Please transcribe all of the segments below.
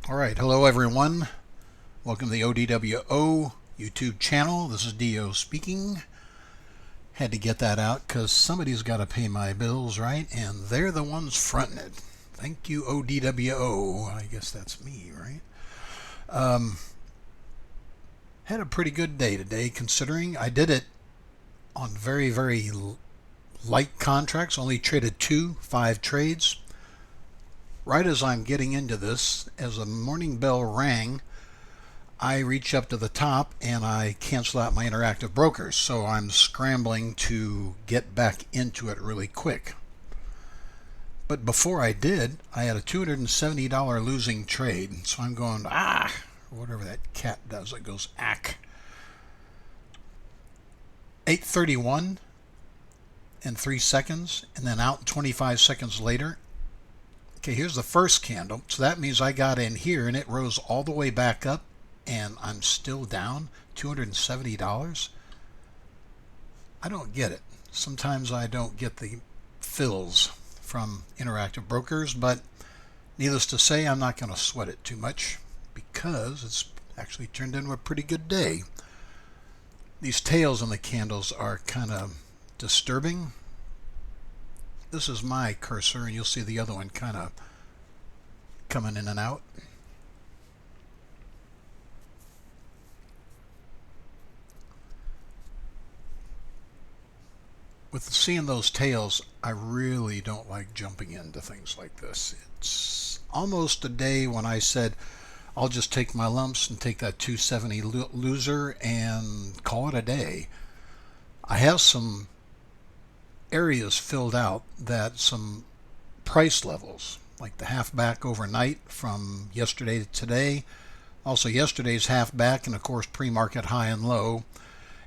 All right, hello everyone. Welcome to the ODWO YouTube channel. This is Dio speaking. Had to get that out because somebody's got to pay my bills, right? And they're the ones fronting it. Thank you, ODWO. I guess that's me, right? Had a pretty good day today considering I did it on very light contracts. Only traded 5 trades. Right as I'm getting into this, as the morning bell rang, I reach up to the top and I cancel out my interactive brokers. So I'm scrambling to get back into it really quick. But before I did, I had a $270 losing trade. So I'm going, or whatever that cat does. It goes, 8:31 in 3 seconds, and then out 25 seconds later. Okay, here's the first candle. So that means I got in here and it rose all the way back up and I'm still down $270. I don't get it. Sometimes I don't get the fills from interactive brokers, but needless to say, I'm not going to sweat it too much because it's actually turned into a pretty good day. These tails on the candles are kind of disturbing. This is my cursor, and you'll see the other one kind of coming in and out. With seeing those tails, I really don't like jumping into things like this. It's almost a day when I said I'll just take my lumps and take that 270 loser and call it a day. I have some areas filled out that some price levels, like the half back overnight from yesterday to today, also yesterday's half back, and of course pre-market high and low,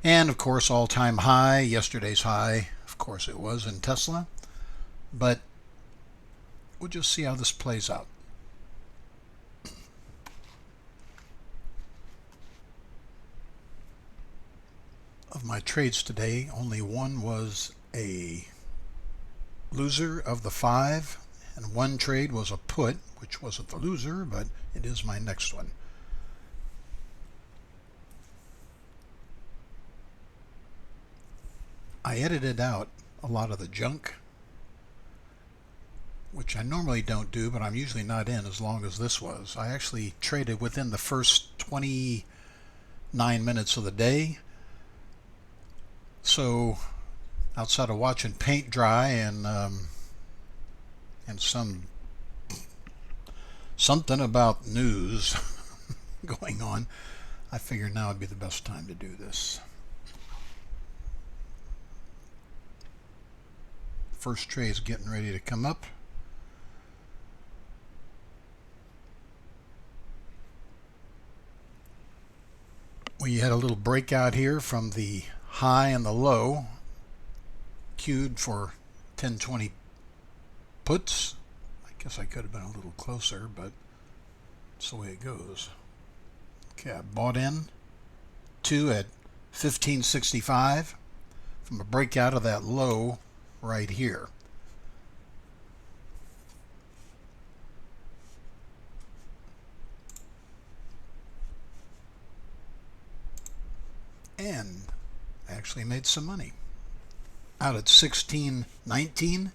and of course all-time high, yesterday's high, of course it was in Tesla. But we'll just see how this plays out. Of my trades today, only one was a loser of the 5, and one trade was a put, which wasn't the loser, but it is my next one. I edited out a lot of the junk, which I normally don't do, but I'm usually not in as long as this was. I actually traded within the first 29 minutes of the day. So outside of watching paint dry and something about news going on, I figured now would be the best time to do this. First trade is getting ready to come up. We had a little breakout here from the high and the low, queued for 1020 puts. I guess I could have been a little closer, but that's the way it goes. Okay, I bought in 2 at 1565 from a breakout of that low right here. And I actually made some money. Out at 16.19,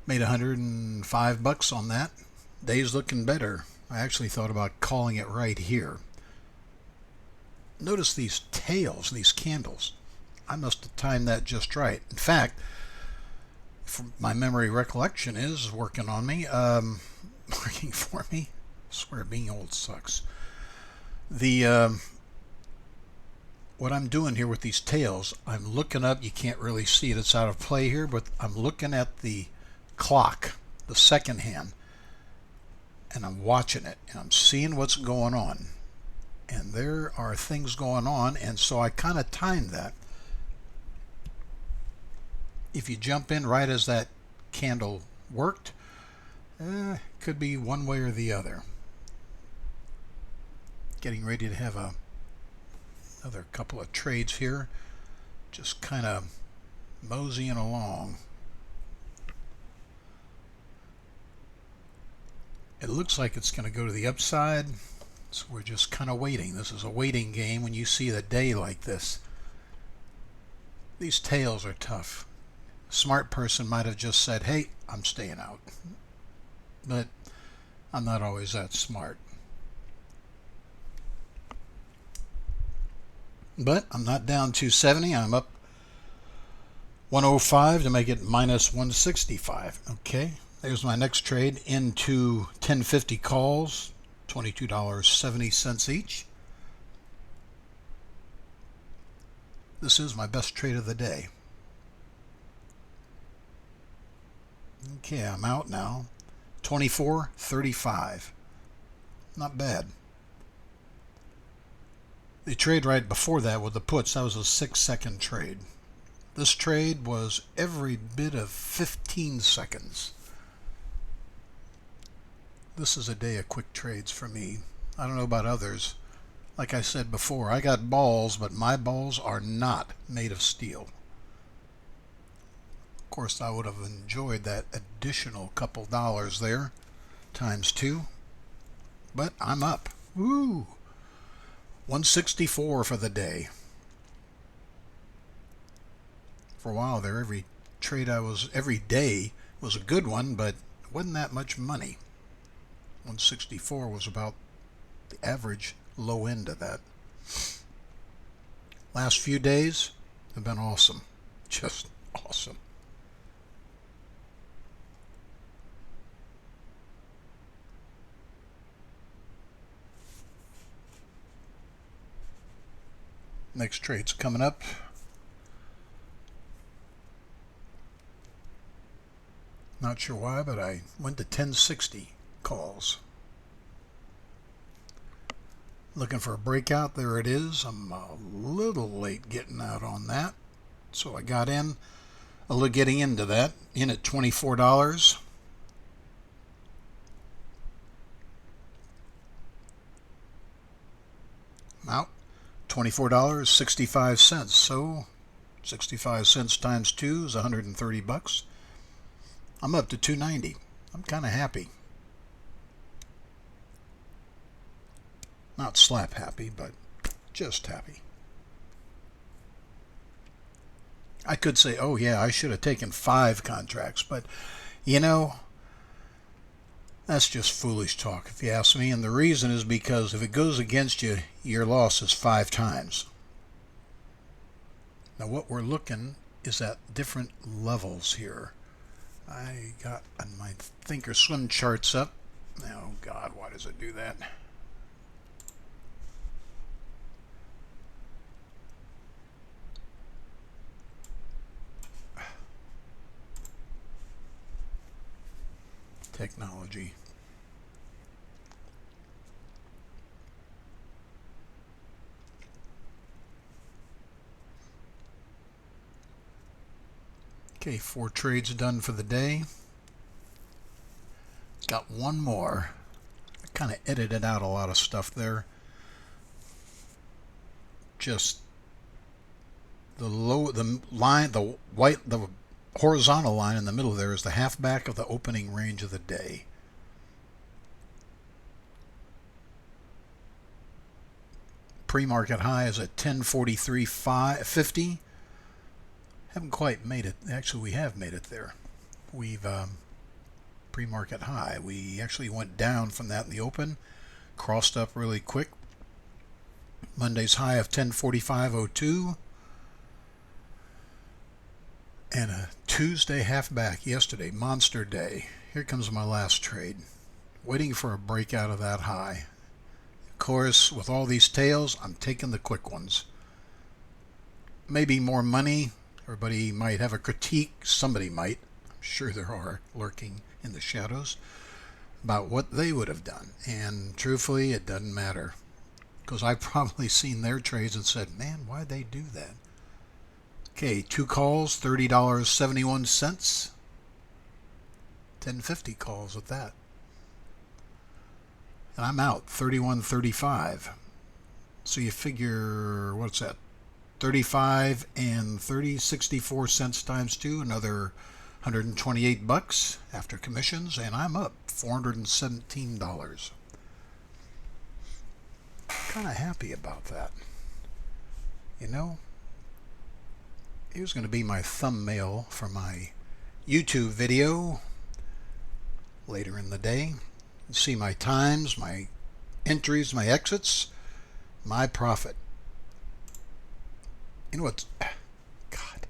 made $105 on that. Day's looking better. I actually thought about calling it right here. Notice these tails, these candles. I must have timed that just right. In fact, my memory recollection is working on me, working for me. I swear being old sucks. What I'm doing here with these tails, I'm looking up. You can't really see it, it's out of play here, but I'm looking at the clock, the second hand, and I'm watching it and I'm seeing what's going on, and there are things going on, and so I kind of timed that. If you jump in right as that candle worked, could be one way or the other. Getting ready to have another couple of trades here, just kind of moseying along. It looks like it's going to go to the upside, so we're just kind of waiting. This is a waiting game when you see the day like this. These tails are tough. A smart person might have just said, hey, I'm staying out. But I'm not always that smart. But I'm not down 270. I'm up 105 to make it minus 165. Okay, there's my next trade into 1050 calls, $22.70 each. This is my best trade of the day. Okay, I'm out now. 24.35. Not bad. The trade right before that with the puts, that was a 6-second trade. This trade was every bit of 15 seconds. This is a day of quick trades for me. I don't know about others. Like I said before, I got balls, but my balls are not made of steel. Of course, I would have enjoyed that additional couple dollars there, times 2. But I'm up. Woo! 164 for the day. For a while there, every day was a good one, but it wasn't that much money. 164 was about the average low end of that. Last few days have been awesome. Just awesome. Next trade's coming up. Not sure why, but I went to 1060 calls. Looking for a breakout. There it is. I'm a little late getting out on that. So I got in, a little getting into that, in at $24. I'm out. $24.65. So 65 cents times 2 is 130 bucks. I'm up to 290. I'm kind of happy. Not slap happy, but just happy. I could say, oh yeah, I should have taken 5 contracts, but you know, that's just foolish talk if you ask me. And the reason is because if it goes against you, your loss is 5 times. Now what we're looking is at different levels here. I got my Thinkorswim charts up. Oh God, why does it do that? Technology. Okay, 4 trades done for the day. Got one more. I kind of edited out a lot of stuff there. Just the line, the horizontal line in the middle there is the halfback of the opening range of the day. Pre-market high is at 1043.50. Haven't quite made it. Actually, we have made it there. We've pre-market high. We actually went down from that in the open, crossed up really quick. Monday's high of 1045.02. And a Tuesday halfback yesterday, monster day. Here comes my last trade. Waiting for a breakout of that high. Of course, with all these tails, I'm taking the quick ones. Maybe more money. Everybody might have a critique. Somebody might. I'm sure there are lurking in the shadows about what they would have done. And truthfully, it doesn't matter. Because I've probably seen their trades and said, man, why'd they do that? Okay, 2 calls, $30.71. 1050 calls at that. And I'm out, 31.35. So you figure, what's that? 35 and 30, 64 cents times 2, another $128 after commissions, and I'm up $417. Kind of happy about that. You know, here's going to be my thumbnail for my YouTube video later in the day. See my times, my entries, my exits, my profit. You know what's... God.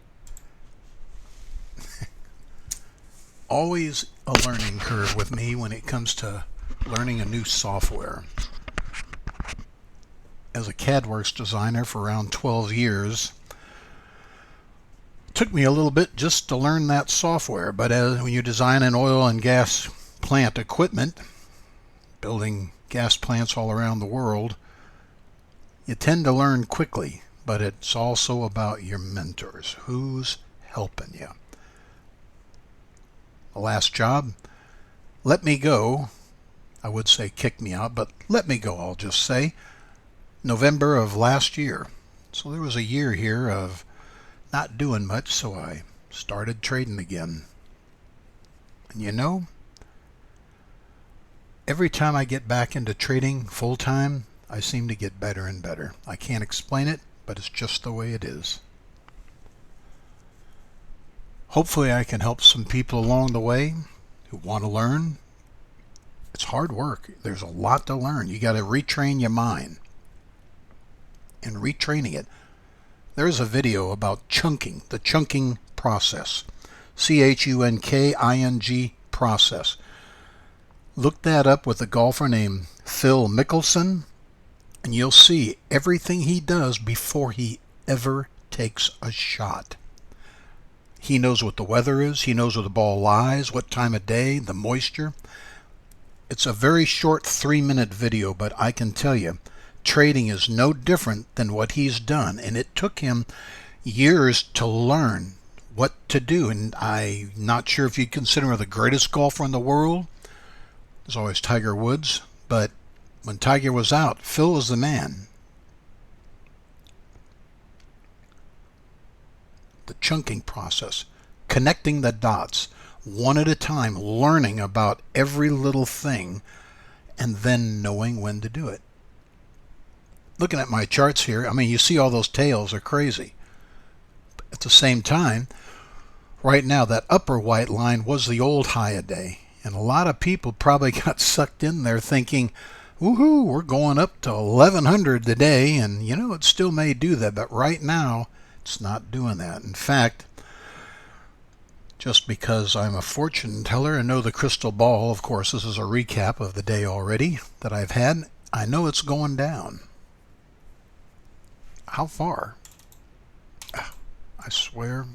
Always a learning curve with me when it comes to learning a new software. As a CADWorks designer for around 12 years, it took me a little bit just to learn that software. But when you design an oil and gas plant equipment, building gas plants all around the world, you tend to learn quickly. But it's also about your mentors. Who's helping you? The last job let me go. I would say kick me out, but let me go, I'll just say. November of last year. So there was a year here of not doing much, so I started trading again. And you know, every time I get back into trading full time, I seem to get better and better. I can't explain it, but it's just the way it is. Hopefully I can help some people along the way who want to learn. It's hard work. There's a lot to learn. You got to retrain your mind. And retraining it. There's a video about chunking, the chunking process. CHUNKING process. Look that up with a golfer named Phil Mickelson, and you'll see everything he does before he ever takes a shot. He knows what the weather is. He knows where the ball lies, what time of day, the moisture. It's a very short 3-minute video, but I can tell you, trading is no different than what he's done. And it took him years to learn what to do. And I'm not sure if you'd consider him the greatest golfer in the world. There's always Tiger Woods, but when Tiger was out, Phil was the man. The chunking process, connecting the dots, one at a time, learning about every little thing, and then knowing when to do it. Looking at my charts here, I mean, you see all those tails are crazy. At the same time, right now, that upper white line was the old high a day. And a lot of people probably got sucked in there thinking, woohoo, we're going up to 1100 today, and you know, it still may do that, but right now it's not doing that. In fact, just because I'm a fortune teller and know the crystal ball, of course this is a recap of the day already that I've had, I know it's going down. How far? I swear,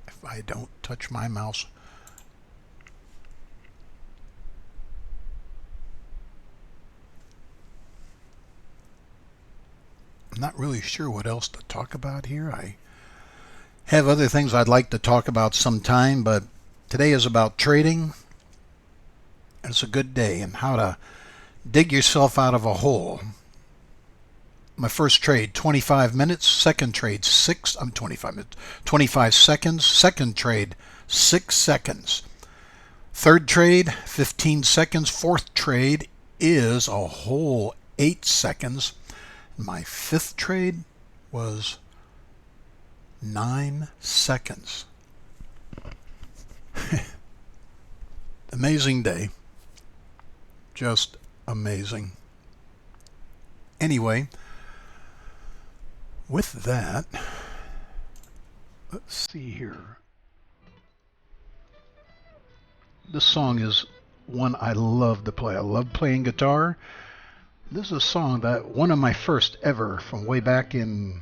if I don't touch my mouse. I'm not really sure what else to talk about here. I have other things I'd like to talk about sometime, but today is about trading. It's a good day and how to dig yourself out of a hole. My first trade, 25 minutes. Second trade, 25 minutes. 25 seconds. Second trade, 6 seconds. Third trade, 15 seconds. Fourth trade is a whole 8 seconds. My fifth trade was 9 seconds. Amazing day. Just amazing. Anyway, with that, let's see here. This song is one I love to play. I love playing guitar. This is a song that one of my first ever from way back in,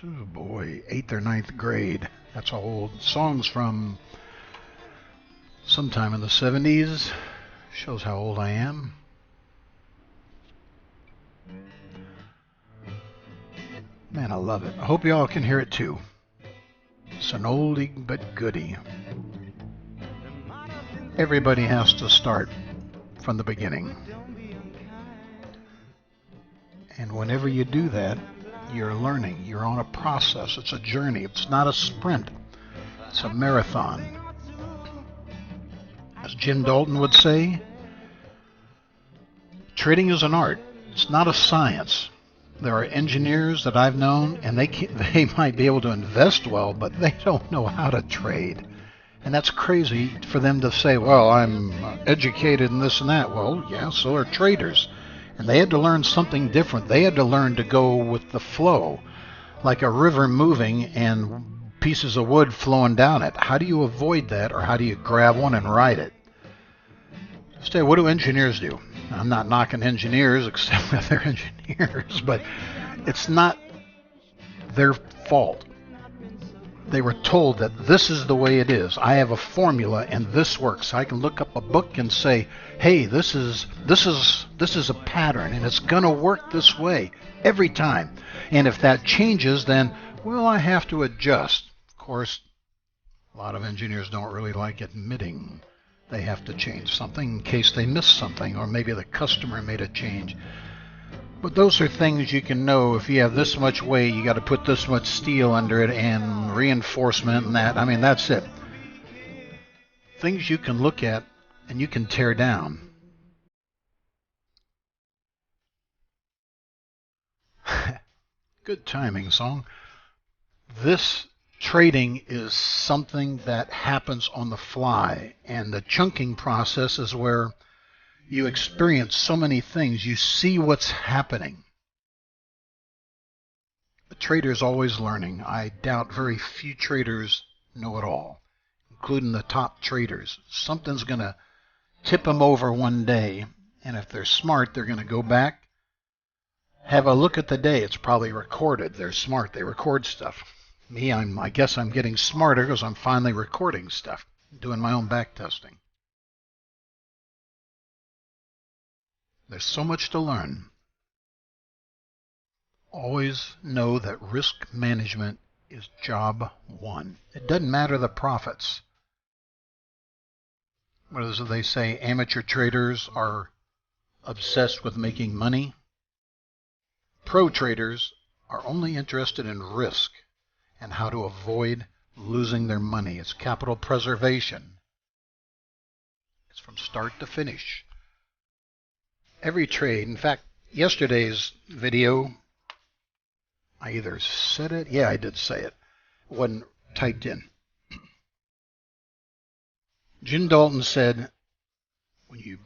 oh boy, 8th or 9th grade. That's how old. Songs from sometime in the 70s. Shows how old I am. Man, I love it. I hope y'all can hear it too. It's an oldie but goodie. Everybody has to start from the beginning. And whenever you do that, you're learning. You're on a process. It's a journey. It's not a sprint. It's a marathon. As Jim Dalton would say, trading is an art. It's not a science. There are engineers that I've known, and they might be able to invest well, but they don't know how to trade. And that's crazy for them to say, well, I'm educated in this and that. Well, yeah, so are traders. And they had to learn something different. They had to learn to go with the flow, like a river moving and pieces of wood flowing down it. How do you avoid that, or how do you grab one and ride it? So what do engineers do? I'm not knocking engineers, except that they're engineers, but it's not their fault. They were told that this is the way it is. I have a formula and this works. I can look up a book and say, hey, this is a pattern and it's gonna work this way every time. And if that changes, then, well, I have to adjust. Of course, a lot of engineers don't really like admitting they have to change something in case they miss something, or maybe the customer made a change. But those are things you can know. If you have this much weight, you got to put this much steel under it and reinforcement and that. I mean, that's it. Things you can look at and you can tear down. Good timing, song. This trading is something that happens on the fly, and the chunking process is where you experience so many things. You see what's happening. The trader's always learning. I doubt very few traders know it all, including the top traders. Something's going to tip them over one day, and if they're smart, they're going to go back, have a look at the day. It's probably recorded. They're smart. They record stuff. Me, I guess I'm getting smarter because I'm finally recording stuff, doing my own back testing. There's so much to learn. Always know that risk management is job one. It doesn't matter the profits. What is it they say? Amateur traders are obsessed with making money. Pro traders are only interested in risk and how to avoid losing their money. It's capital preservation. It's from start to finish. Every trade, in fact, yesterday's video, I either said it, yeah, I did say it. It wasn't typed in. Jim Dalton said,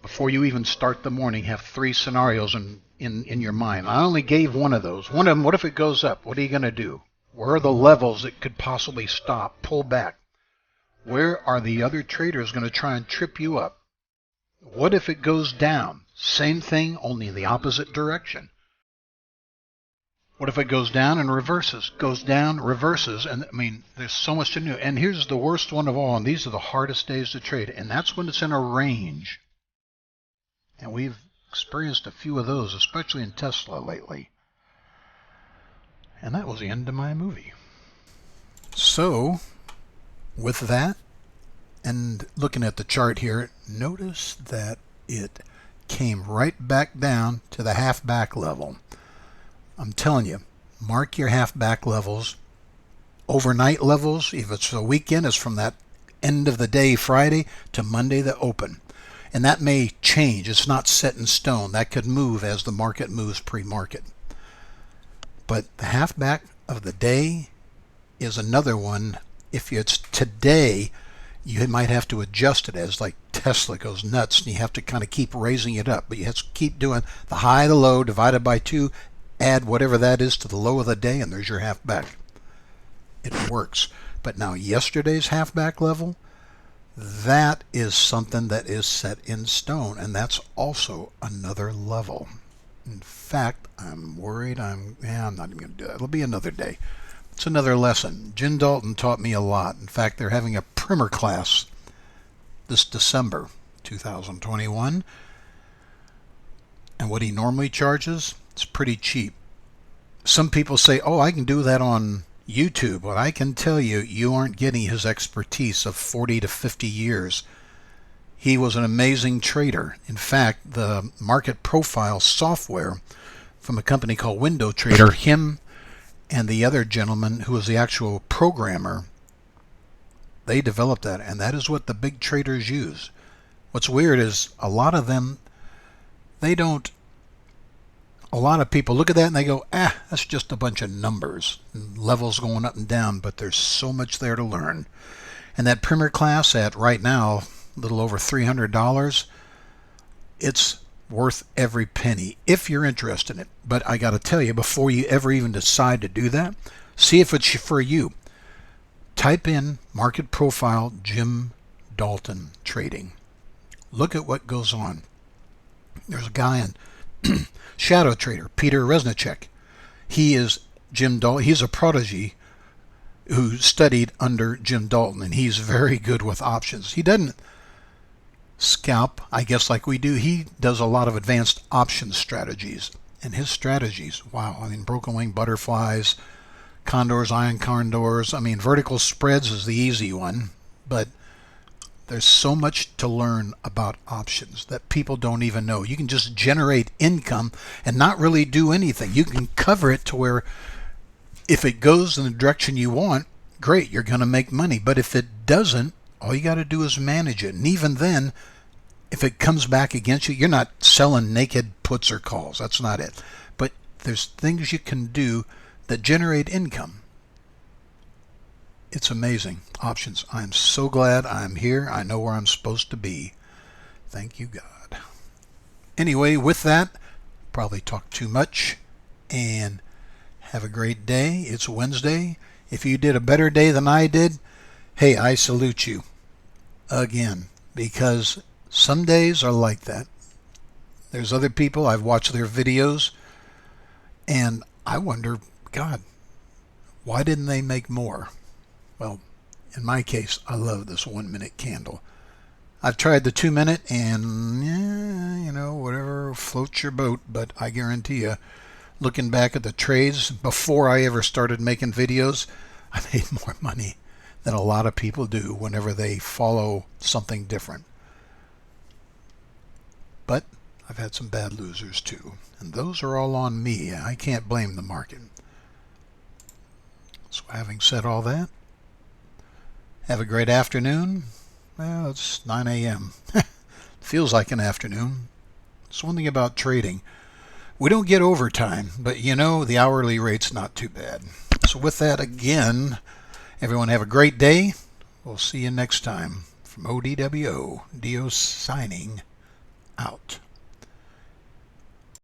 before you even start the morning, have 3 scenarios in your mind. I only gave one of those. One of them, what if it goes up? What are you going to do? Where are the levels it could possibly stop, pull back? Where are the other traders going to try and trip you up? What if it goes down? Same thing, only the opposite direction. What if it goes down and reverses? Goes down, reverses, and I mean, there's so much to do. And here's the worst one of all, and these are the hardest days to trade, and that's when it's in a range. And we've experienced a few of those, especially in Tesla lately. And that was the end of my movie. So, with that, and looking at the chart here, notice that it came right back down to the half back level. I'm telling you, mark your half back levels. Overnight levels, if it's a weekend, is from that end of the day Friday to Monday the open. And that may change. It's not set in stone. That could move as the market moves pre-market. But the half back of the day is another one. If it's today, you might have to adjust it as like Tesla goes nuts, and you have to kind of keep raising it up. But you have to keep doing the high, the low, divided by 2, add whatever that is to the low of the day, and there's your half back. It works. But now yesterday's half back level, that is something that is set in stone, and that's also another level. In fact, I'm worried I'm not even going to do that. It'll be another day. It's another lesson. Jim Dalton taught me a lot. In fact, they're having a primer class this December 2021. And what he normally charges, it's pretty cheap. Some people say, oh, I can do that on YouTube. Well, I can tell you, you aren't getting his expertise of 40 to 50 years. He was an amazing trader. In fact, the market profile software from a company called Window Trader, him and the other gentleman who was the actual programmer, they developed that, and that is what the big traders use. What's weird is a lot of them, they don't, a lot of people look at that and they go, that's just a bunch of numbers and levels going up and down, but there's so much there to learn. And that primer class at right now, a little over $300, it's worth every penny if you're interested in it. But I got to tell you, before you ever even decide to do that, see if it's for you. Type in market profile Jim Dalton trading. Look at what goes on. There's a guy in Shadow Trader, Peter Resnicek. He is Jim Dalton. He's a protege who studied under Jim Dalton, and he's very good with options. He doesn't scalp, I guess, like we do. He does a lot of advanced option strategies, and his strategies, wow, I mean, broken wing butterflies, condors, iron condors. I mean, vertical spreads is the easy one, but there's so much to learn about options that people don't even know. You can just generate income and not really do anything. You can cover it to where if it goes in the direction you want, great, you're going to make money. But if it doesn't, all you got to do is manage it. And even then, if it comes back against you, you're not selling naked puts or calls. That's not it. But there's things you can do that generate income. It's amazing. Options. I'm so glad I'm here. I know where I'm supposed to be. Thank you, God. Anyway, with that, probably talked too much. And have a great day. It's Wednesday. If you did a better day than I did, hey, I salute you again, because some days are like that. There's other people, I've watched their videos, and I wonder, God, why didn't they make more? Well, in my case, I love this 1 minute candle. I've tried the 2 minute and, whatever floats your boat, but I guarantee you, looking back at the trades before I ever started making videos, I made more money than a lot of people do whenever they follow something different. But I've had some bad losers too, and those are all on me. I can't blame the market. So having said all that, have a great afternoon. Well, it's 9 a.m. Feels like an afternoon. It's one thing about trading. We don't get overtime, but the hourly rate's not too bad. So with that, again, everyone have a great day. We'll see you next time. From ODWO, Dio signing out.